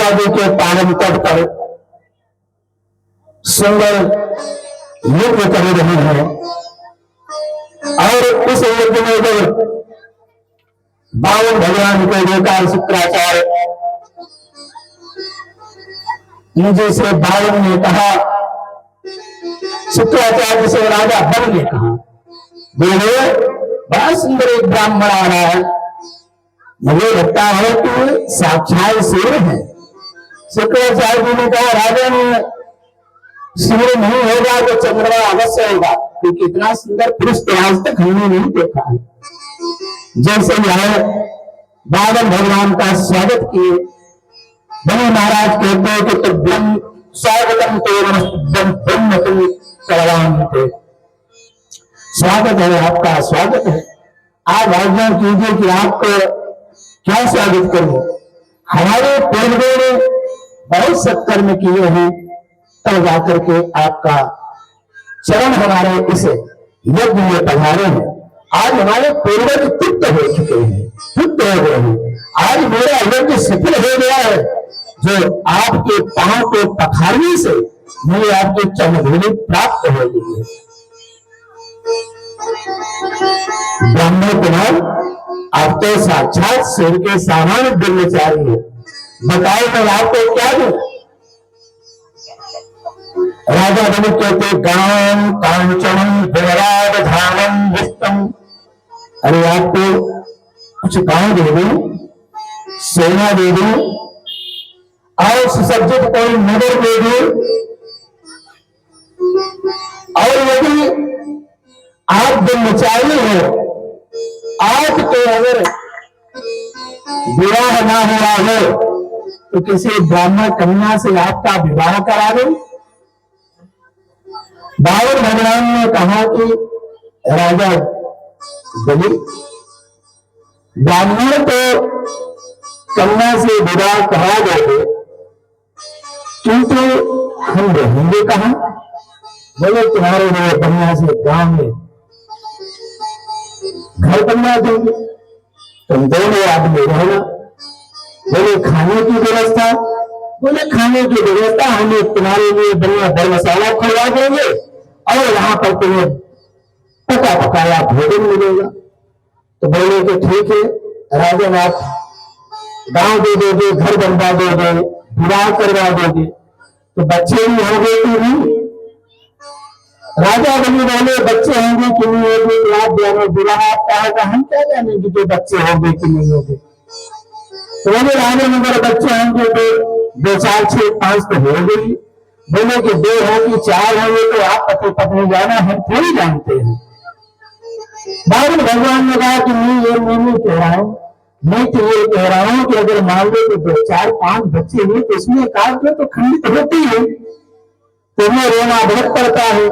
नदी के पावन तट पर सुंदर यज्ञ कर रहे हैं और उस यज्ञ में जब बावन भगवान को देखा शुक्राचार्य मुझे से बावन ने कहा, शुक्राचार्य से राजा बन ने कहा, बोले बड़ा सुंदर एक ब्राह्मण आ रहा है, मुझे लगता है कि साक्षात सूर्य है। शुक्राचार्य जी ने कहा, राजा ने सूर्य नहीं होगा तो चंद्रमा अवश्य होगा, क्योंकि इतना सुंदर पुरुष तो आज तक हमने नहीं देखा है। जैसे यह बावन भगवान का स्वागत किए, बने महाराज कहते हैं कि तो ब्रह्म स्वागतम ब्रह्म थे, स्वागत है आपका, स्वागत है। आप आज्ञा कीजिए कि आपको क्या स्वागत करूं। हमारे पूर्वों ने बहुत सत्कर्म किए हैं, तब जाकर के आपका चरण हमारे इस यज्ञ में पधारे हैं। आज हमारे पूर्वज तृप्त हो चुके हैं, तृप्त हो गए हैं। आज मेरा यज्ञ सफल हो गया है, जो आपके पांव को पखारने से मुझे आपकी चरणधूलि प्राप्त हो गई है। ब्राह्मण कुमार, आप तो साक्षात सूर्य के सामान्य ब्रह्मचारी है, बताओ मैं आपको क्या दूं। राजा बने कहते, गांव कांचनम विराट धानम विष्टम, अरे आपको कुछ गांव दे दूं, सेना दे दूं और सुसज्जित कोई नगर दे दूं, और यदि आप ब्रह्मचारी हो, आपके अगर विवाह ना हुआ हो तो किसी ब्राह्मण कन्या से आपका विवाह करा दो। बावन भगवान ने कहा कि राजा बलि, ब्राह्मण को कन्या से विवाह करा दोगे, किंतु हम रहेंगे कहां। बोले तुम्हारे लिए कन्या से गांव में घर बनवा देंगे, तुम दोनों आदमी रहना। बोले खाने की व्यवस्था, बोले खाने की व्यवस्था हमें तुम्हारे लिए बढ़िया धर्मशाला खुलवा देंगे और वहां पर तुम्हें पका पकाया भोजन मिलेगा। तो बोले कि ठीक है राजन, आप गांव दे दोगे, घर बनवा दोगे, विवाह करवा दोगे, तो बच्चे भी होंगे कि नहीं। राजा बनी बोले बच्चे होंगे कि नहीं होंगे तो आप जानो, विवाह आपका होगा, हम क्या जानेंगे कि बच्चे होंगे कि नहीं होंगे। तो बोले राजा मगर बच्चे होंगे तो 2 4 6 5 तो होंगे ही। बोले कि 2 होंगे 4 होंगे तो आप पति पत्नी जाना, हम थोड़ी जानते हैं। बावन भगवान ने कहा कि नहीं, ये मैं नहीं कह रहा हूं, मैं तो ये कह रहा हूं कि अगर मान लो तो 2 4 5 बच्चे हुए तो इसमें एकाध में तो खंडित होती है, तुम्हें रोना बहुत पड़ता है,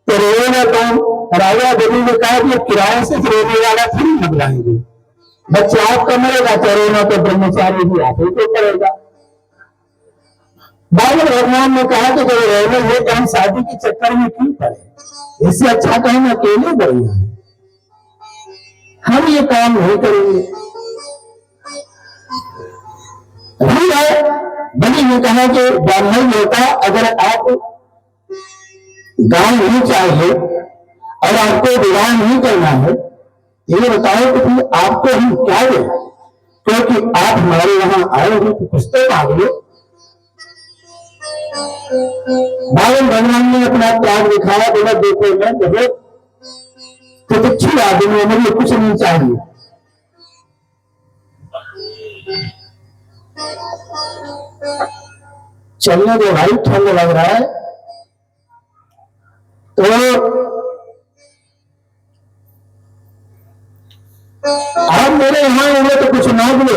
तो रोना कौन। राजा बलि ने कहा कि किराए से रोने वाला थोड़ी लगवाएंगे, बच्चा आपका मरेगा तो रोना तो ब्रह्मचारी भी आप ही को पड़ेगा। बावन भगवान ने कहा कि जब रोने है तो हम शादी के चक्कर में क्यों पड़े, इससे अच्छा तो हम अकेले बढ़िया है, हम ये काम नहीं करेंगे। बलि ने कहा कि ब्राह्मण होता, अगर आप गांव नहीं चाहिए और आपको विवाह नहीं करना है, ये बताओ कि फिर आपको हम क्या दें, क्योंकि आप हमारे यहाँ आए हो तो कुछ तो मांग लो। बावन भगवान ने अपना त्याग दिखाया, बोला देखो मैं बहुत प्रतीक्षी आदमी, मुझे कुछ नहीं चाहिए। चलने दो भाई, ठंड लग रहा है। तो आप मेरे यहां होंगे तो कुछ मांग लो।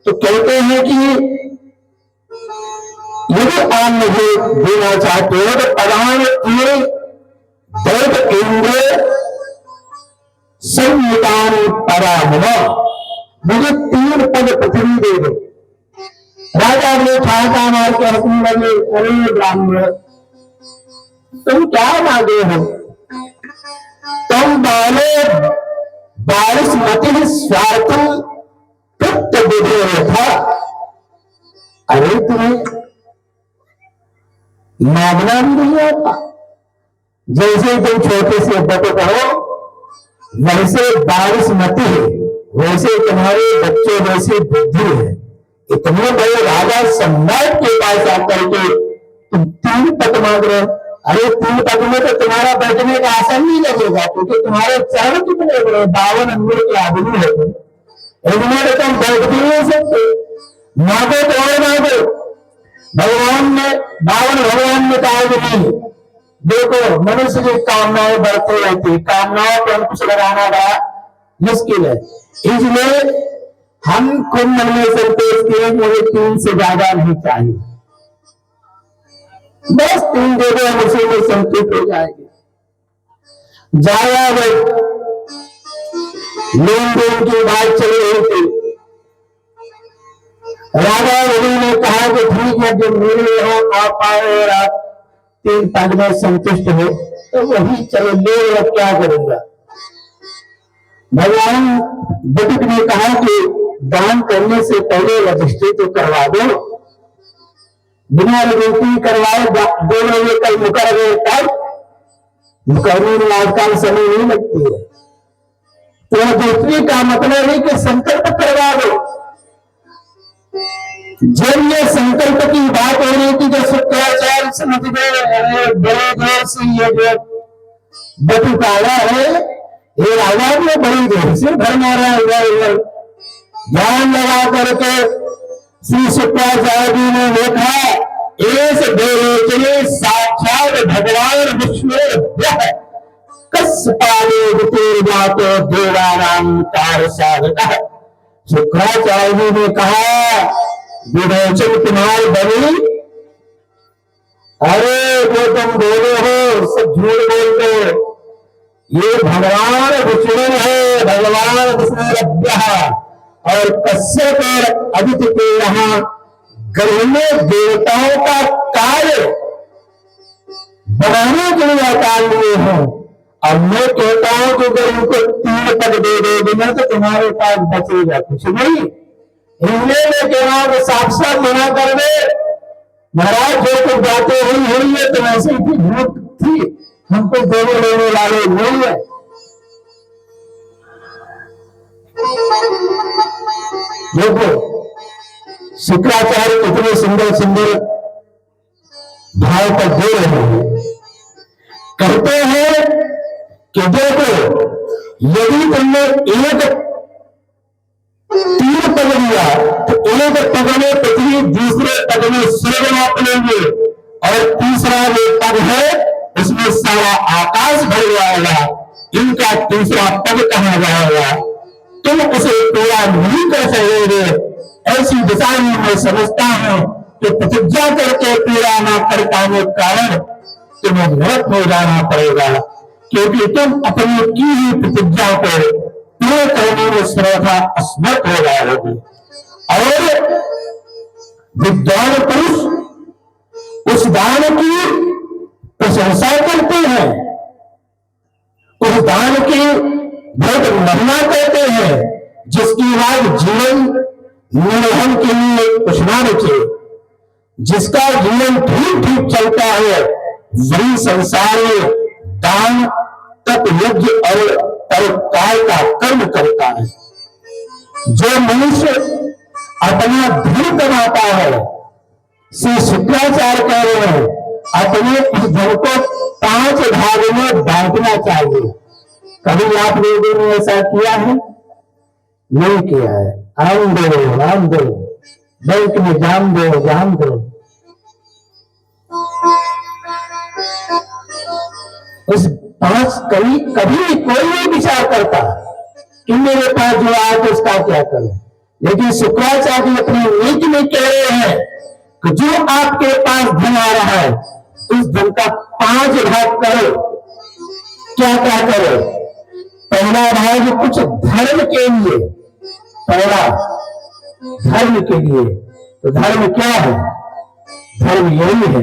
तो कहते हैं कि यदि आप मुझे देना चाहते हो तो प्रधान दर्द इंद्र संयुतान परामह, मुझे 3 पद पृथ्वी दे दो। राजा ने ठाका मार के हंसने लगे, अरे ब्राह्मण तुम क्या मांगे हो, तुम बोले बारिश मत स्वार्थ था, अरे तुम्हें मांगना भी नहीं आता। जैसे तुम छोटे से बड़े कहो वैसे बारिशमती है, वैसे तुम्हारे बच्चे वैसे बुद्धि है। इतने बड़े राजा सम्राट के पास आकर के तुम 3 पद मांग रहे हो। अरे 3 पद में तो तुम्हारा बैठने का आसन नहीं लगेगा, क्योंकि तुम्हारे चरण कितने बड़े 52 अंगुल के आदमी है तुम, इनमें तो तुम बैठ भी नहीं सकते। मांगो तो और मांगो। भगवान ने 52 भगवान ने कहा कि नहीं, देखो मनुष्य की कामनाएं बढ़ती रहती, कामनाओं पर अंकुश लगाना बड़ा मुश्किल है। इसलिए हम खुद मन में संतोष किए, मुझे 3 से ज्यादा नहीं चाहिए, बस 3 दे दो, हम उसी में संतुष्ट हो जाएंगे। जाया लेन देन की बात चल रही थी। राजा रवि ने कहा कि ठीक है, जब मेरे यहाँ आप आए और आप 3 पद में संतुष्ट हो तो वही चलो ले, और क्या करूंगा। भगवान बटुक ने कहा कि दान करने से पहले रजिस्ट्री तो करवा दो, बिना रजिस्ट्री करवाए 2 महीने कल मुकर गए तब मुकरने में आजकल समय नहीं लगती है। तो रजिस्ट्री का मतलब है कि संकल्प करवा दो। जब ये संकल्प की बात हो रही थी, जो शुक्राचार्य समझ गए बड़े जोर से ये जो बटुकारा है, ये राजा में बड़ी जोर से घर मारा है। ध्यान लगा करके श्री शुक्राचार्य जी ने देखा, इस देवचने साक्षात भगवान विष्णु कस्पाले देवानाम कार साधक। शुक्राचार्य जी ने कहा, विरोचन तुम्हारी बनी, अरे जो तुम बोले हो सब झूठ बोलते हो। ये भगवान विष्णु है, भगवान विष्णु और कश्यप और आदित्य के यहाँ ग्रह में देवताओं का कार्य बनाने के लिए अवतार लिए हैं। अब मैं कहता हूं कि अगर उनको 3 पद दे देना तो तुम्हारे पास बचेगा कुछ नहीं। इसलिए मैं कह रहा हूं कि साफ साफ मना कर दे, महाराज जो कुछ बातें हुई है तो ऐसी थी, झूठ थी, हमको देने लेने वाले नहीं है। देखो शुक्राचार्य कितने सुंदर सुंदर भाव पर दे रहे हैं। कहते हैं कि देखो यदि तुमने एक 3 पद लिया तो एक पद में पृथ्वी, दूसरे पद में स्वर्ग नाप लेंगे, और तीसरा जो पद है उसमें सारा आकाश भर जाएगा। इनका तीसरा पद कहा जाएगा। तुम उसे पूरा नहीं कर सकोगे। ऐसी दिशा में मैं समझता हूं कि प्रतिज्ञा करके पूरा न कर पाने के कारण तुम्हें नरक में जाना पड़ेगा, क्योंकि तुम अपनी की हुई प्रतिज्ञा को पूरे करने में सर्वथा असमर्थ हो जाओगे। और विद्वान पुरुष उस दान की प्रशंसा करते हैं, उस दान की बहुत महिमा करते हैं, जिसकी बाद जीवन निर्वहन के लिए कुछ ना बचे। जिसका जीवन ठीक ठीक चलता है वही संसार में दान, तप, यज्ञ और परोपकार का कर्म करता है। जो मनुष्य अपना धन कमाता है, श्री शुक्राचार्य कह रहे हैं, अपने इस धन को 5 भाग में बांटना चाहिए। कभी आप लोगों ने ऐसा किया है? नहीं किया है। आम दो, बैंक में जाम दो। उस 5 कभी कोई नहीं विचार करता कि मेरे पास जो आए तो उसका क्या करूं। लेकिन शुक्राचार्य अपनी नीति में कह रहे हैं कि जो आपके पास धन आ रहा है उस धन का 5 भाग करो। क्या क्या करो? पहला भाग कुछ धर्म के लिए, पहला धर्म के लिए। तो धर्म क्या है? धर्म यही है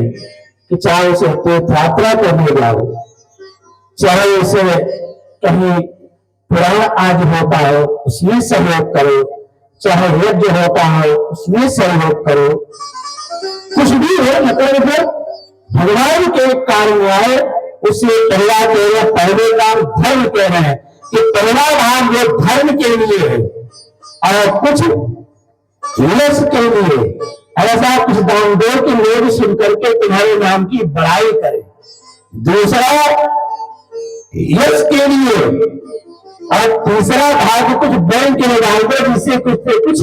कि चाहे उसे तीर्थ यात्रा करने जाओ, चाहे उसे कहीं पुराण आज होता हो उसमें सहयोग करो, चाहे यज्ञ होता हो उसमें सहयोग करो, कुछ भी हो, मतलब जो भगवान के कार्य में आए उसे पहला पहले काम धर्म कह रहे हैं कि पहला भाग जो धर्म के लिए है और कुछ यश के लिए, ऐसा कुछ दान दो कि लोग सुन करके तुम्हारे नाम की बड़ाई करें। दूसरा यश के लिए, और तीसरा भाग कुछ बैंक में डाल दो जिससे कुछ से कुछ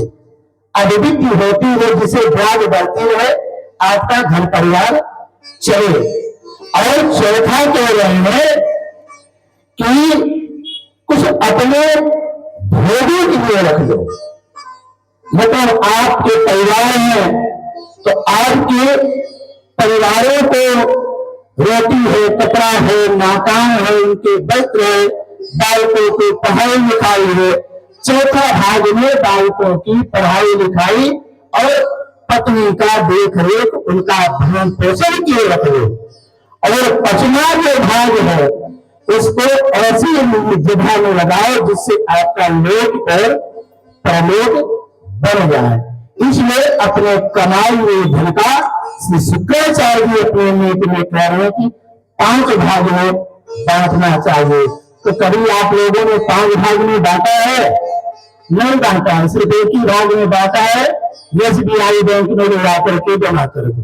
अभिवृद्धि होती है, जिसे ब्याज बढ़ती है, आपका घर परिवार चले। और चौथा कह रहे हैं कि कुछ अपने भोगों के लिए रख लो, मतलब आपके परिवार में तो आपके परिवारों को रोटी है, कपड़ा है, मकान है, उनके वस्त्र है, बालकों की पढ़ाई लिखाई है। चौथा भाग में बालकों की पढ़ाई लिखाई और पत्नी का देख रेख, उनका भरण पोषण किए रख लो। और पांचवा जो भाग है उसको ऐसी जगह में लगाओ जिससे आपका लोक और परलोक बढ़ जाए। इसलिए अपने कमाई हुए धन का श्री शुक्राचार्य जी अपने नीति में कह रहे हैं कि 5 भाग में बांटना चाहिए। तो कभी आप लोगों ने 5 भाग में बांटा है? नहीं बांटा है, सिर्फ एक ही भाग में बांटा है, SBI बैंक में लगा करके जमा कर दो।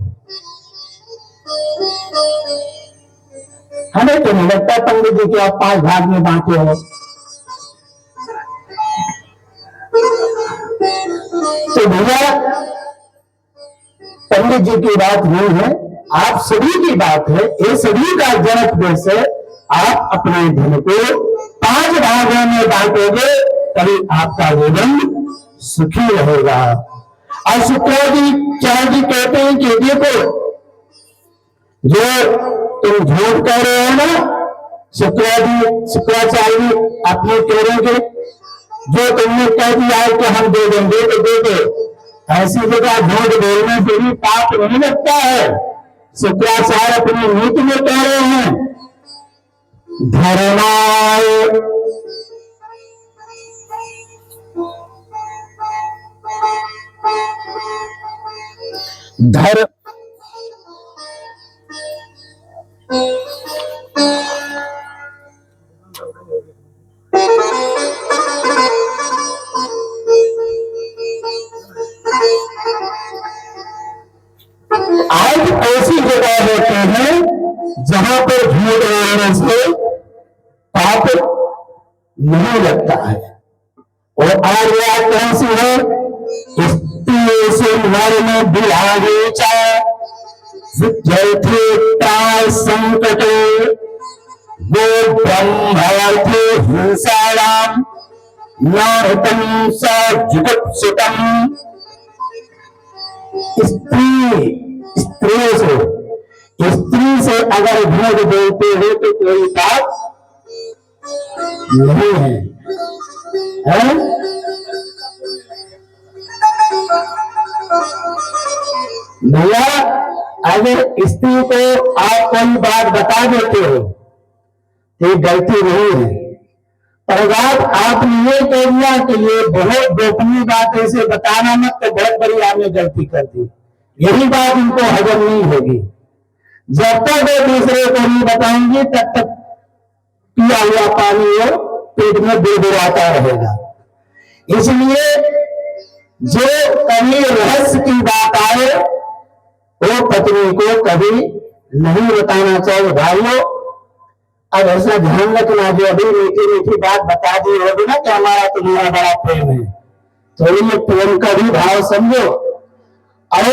हमें तो नहीं लगता पंडित जी कि आप 5 भाग में बांटे हो। तो भैया पंडित जी की बात नहीं है, आप सभी की बात है, ये सभी का जनक देश है। आप अपने धन को 5 भागों में बांटोगे तभी आपका जीवन सुखी रहेगा। और शुक्राचार्य जी कहते हैं कि देखो, जो तुम झूठ कह रहे हो ना, शुक्राचार्य अपने कह रहे हैं जो तुमने कह दिया है कि हम दे देंगे तो दे दो, ऐसी जगह झूठ बोलने से भी पाप नहीं लगता है। शुक्राचार्य अपनी नीति में कह रहे हैं धर्माय धर्म आज ऐसी जगह होते हैं जहां पर झूठ बोलने से पाप नहीं लगता है। और आज बात कौन सी है? में बिहारी संकट वो ब्रह्मार्थे हिंसायाम नाहतम स जुगुप्सितम। स्त्री से अगर झूठ बोलते हो तो कोई बात नहीं है, भैया। अगर स्त्री को आप कोई बात बता देते हो तो ये गलती नहीं है, पर आपने ये कह दिया कि ये बहुत गोपनीय बात है, इसे बताना मत, तो बहुत बड़ी आपने गलती कर दी। यही बात इनको हजम नहीं होगी। जब तक वो दूसरे को नहीं बताएंगे तब तक पिया हुआ पानी वो पेट में बुलबुलाता रहेगा। इसलिए जो कभी रहस्य की बात आए वो पत्नी को कभी नहीं बताना चाहिए। भाइयों, अब ऐसा ध्यान रखना, जो अभी मीठी मीठी बात बता दी होगी ना कि हमारा तुम्हारा बड़ा प्रेम है, तो ये प्रेम का भी भाव समझो। और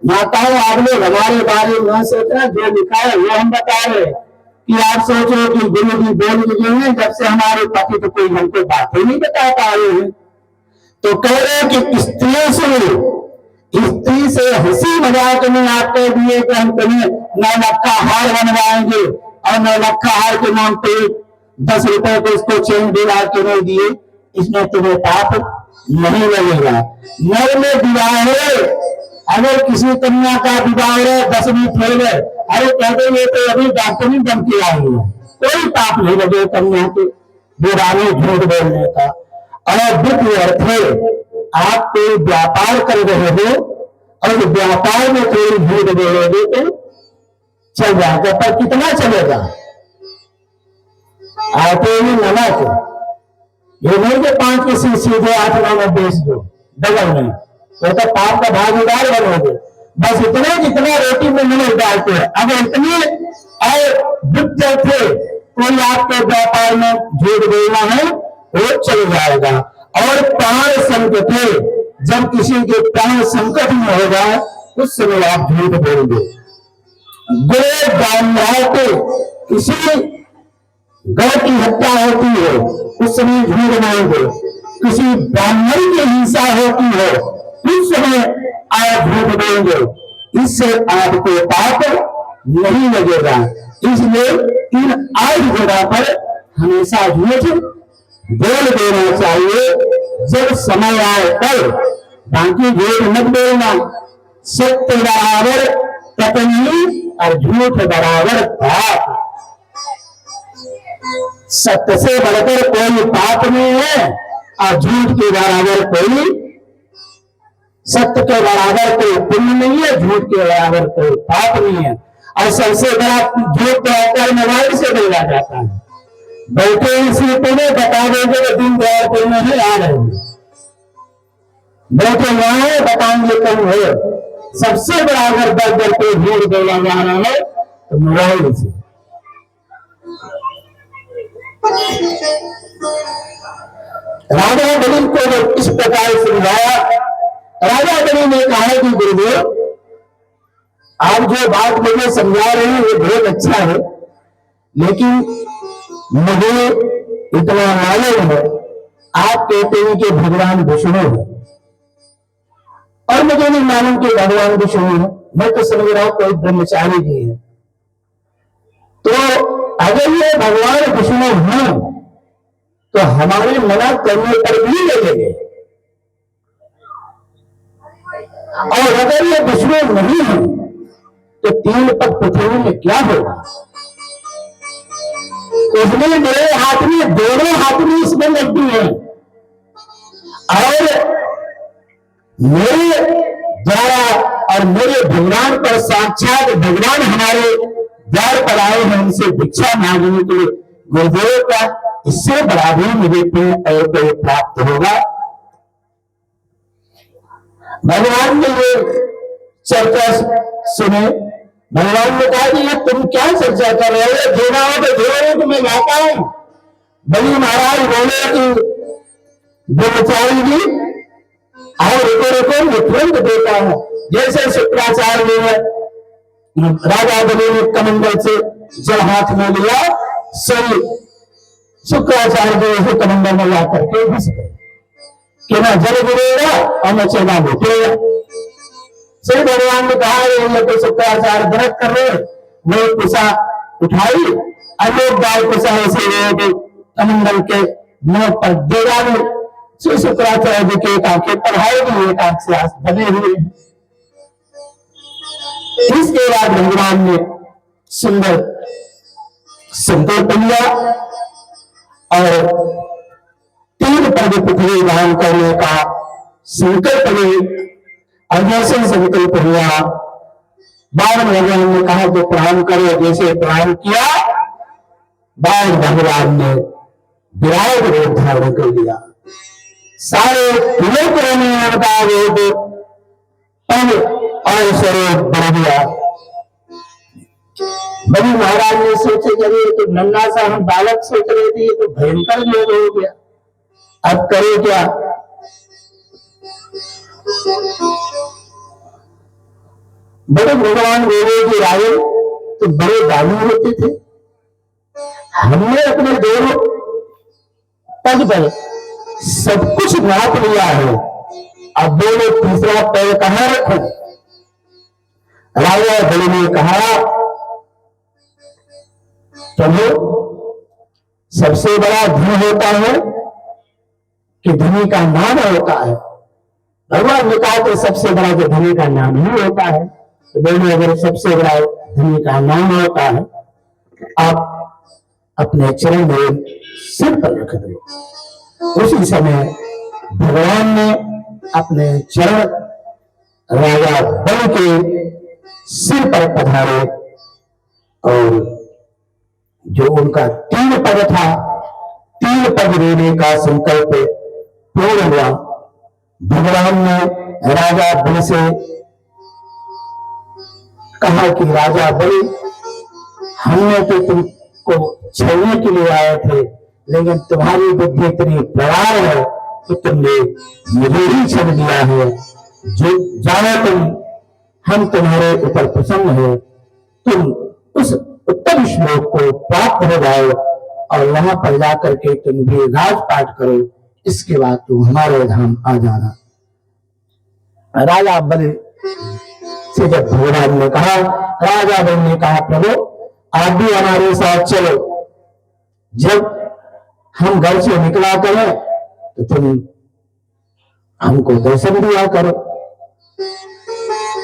माताओं, आप लोग हमारे बारे में सोचना, जो लिखा है वो हम बता रहे कि आप सोचो कि गुरु जी बोल दीजिए, जब से हमारे पति तो कोई हमको बात ही नहीं बता पा रहे हैं। तो कह रहे कि स्त्री से हंसी मजाक में आप कह दिए कि हम तुम्हें नौलखा हार बनवाएंगे और नौलखा हार के नाम पे 10 रुपए को उसको चेन दिला के नहीं दिए, इसमें तुम्हें पाप नहीं लगेगा। नर में विवाह है, अगर किसी कन्या का विवाह है 10वीं फेल है, अरे कहते ये तो अभी डॉक्टरी बन के आई है, कोई पाप नहीं लगे कन्या के विवाह में झूठ बोलने का। और द्वितीय अर्थ है आप कोई व्यापार कर रहे हो और व्यापार में कोई झूठ बोलोगे तो चल जाएगा, पर कितना चलेगा? आटे में नमक, ये नहीं कि 5 के सीधे 8 में बेच दो डबल में, तो पाप का भागीदार बनोगे। बस इतना जितना रोटी में नमक डालते हैं। अगर इतने दुख थे, कोई आपके व्यापार में झूठ बोलना है वो चल जाएगा। और प्राण संकट है, जब किसी के प्राण संकट में होगा उस समय आप झूठ बोलोगे। गौ ब्राह्मण के किसी गौ की हत्या होती है उस समय झूठ बोलोगे। किसी ब्राह्मण की हिंसा होती है उस समय आप झूठ बोलोगे। इससे आपको पाप नहीं लगेगा। इसलिए इन 8 जगह पर हमेशा झूठ बोल देना चाहिए जब समय आए तब, बाकी झूठ मत बोलना। सत्य बराबर पत्नी और झूठ बराबर पाप। सत्य से बढ़कर कोई पाप नहीं है और झूठ के बराबर कोई, सत्य के बराबर कोई पुण्य नहीं है, झूठ के बराबर कोई पाप नहीं है। और सबसे बड़ा झूठ तो आकर मोबाइल से बोला जाता है। बैठे इसी तुम्हें बता देंगे कि दिन दयाल कोई नहीं आ रहे, बैठे वहां बताएंगे कम हो। सबसे बड़ा अगर दर दर पे झूठ बोला जा रहा है तो मोबाइल से। राजा बलि को इस प्रकार समझाया। राजा बलि ने कहा कि गुरुदेव आप जो बात मुझे समझा रहे हैं ये बहुत अच्छा है, लेकिन मुझे इतना मालूम है आप कहते हैं कि भगवान विष्णु है और मुझे नहीं मालूम कि भगवान विष्णु है। मैं तो समझ रहा हूं कोई ब्रह्मचारी जी है। तो अगर ये भगवान विष्णु हैं तो हमारे मना करने पर भी लगेंगे, और अगर ये विष्णु नहीं है तो 3 पग पृथ्वी में क्या होगा? इसलिए मेरे हाथ में, दोनों हाथ में इसमें लड्डू है और मेरे द्वारा और मेरे भगवान पर साक्षात भगवान हमारे द्वार पर आए हैं, उनसे भिक्षा मांगने के लिए। गुरुदेव का इससे बड़ा भी मुझे कोई प्राप्त होगा। भगवान ने ये चर्चा सुने। भगवान ने कहा कि ये तुम क्या चर्चा कर रहे हो? देना हो तो दे, तो मैं जाता हूं। बलि महाराज बोले कि ब्रह्मचारी जी और रुको मैं तुरंत देता हूं। जैसे शुक्राचार्य ने, राजा बलि ने कमंडल से जल हाथ में लिया, सही शुक्राचार्य जी कमंडल में जाकर के घुस गए कि ना जल गिरेगा और न चेना घुटेगा। श्री भगवान ने कहा ये तो शुक्राचार्य व्रत कर रहे, वो कुशा उठाई, अनेक बार कुशा ऐसे कमंडल के मुंह पर दे डाले। श्री शुक्राचार्य जी की एक आंखें पढ़ाएगी, एक आंख से बने हुए। इसके बाद भगवान ने सुंदर संकल्प लिया और 3 पग पृथ्वी धारण करने का संकल्प लिया। और जैसे संकल्प हुआ, बाद भगवान ने कहा कि प्रणाम करो। जैसे प्रणाम किया, बाद भगवान ने विराट रूप धारण कर लिया। सारे लोक में उनका रूप पग और स्वरूप बढ़ गया। बलि महाराज ने सोचे जब तो नन्ना सा हम बालक सोच रहे थे, ये तो भयंकर योग हो गया, अब करे क्या? बड़े भगवान बोले कि राजे तो बड़े दानी होते थे, हमने अपने दोनों पग पर सब कुछ नाप लिया है, अब बोले तीसरा पैर कहां रखो? राजा बलि ने कहा प्रभु सबसे बड़ा धन होता है कि धनी का नाम होता है। भगवान ने कहा कि सबसे बड़ा जो धनी का नाम ही होता है, तो बोले अगर सबसे बड़ा धनी का नाम होता है आप अपने चरण में सिर पर रख दो। उसी समय भगवान ने अपने चरण राजा बलि के सिर पर पधारे और जो उनका 3 पद था, 3 पद लेने का संकल्प पूर्ण हुआ। भगवान ने राजा बलि से कहा कि राजा बलि, हमने तो तुमको छलने के लिए आए थे, लेकिन तुम्हारी बुद्धि इतनी प्रगाढ़ है कि तुमने मुझे ही छल दिया है। जो जानो हम तुम्हारे ऊपर प्रसन्न है, तुम उस उत्तम श्लोक को प्राप्त हो जाओ और वहां पर जाकर के तुम भी राजपाट करो, इसके बाद तुम हमारे धाम आ जाना। राजा बलि से जब भगवान ने कहा, राजा बलि ने कहा, प्रभु आप भी हमारे साथ चलो, जब हम घर से निकला करें तो तुम हमको दर्शन दिया करो।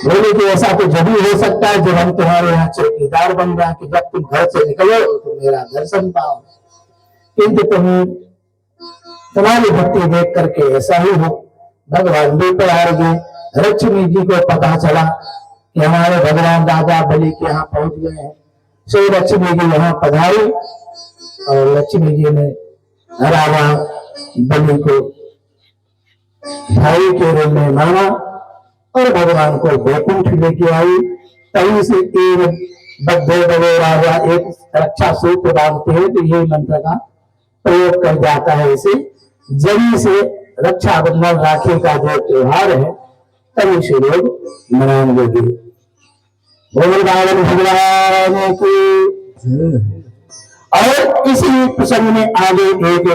बोले कि ऐसा तो जब ही हो सकता है जब हम तुम्हारे यहाँ चौकीदार बन जाए, कि जब तुम घर से निकलो तो तुम मेरा दर्शन पाओ, किंतु तुम्हारी भक्ति देख करके ऐसा ही हो। भगवान भी पधार गए। लक्ष्मी जी को पता चला कि हमारे भगवान राजा बलि के यहाँ पहुंच गए हैं। सो लक्ष्मी जी यहाँ पधारी और लक्ष्मी जी ने राजा बलि को भाई के रूप में माना और भगवान को वैकुंठ लेके आई। तभी से बड़े राजा एक रक्षा सूत्र बांधते हैं, तो ये मंत्र का प्रयोग कर जाता है। इसे जब से रक्षाबंधन राखी का जो त्योहार है तभी से लोग मनाने लगे। भगवान की। और इसी प्रसंग में आगे एक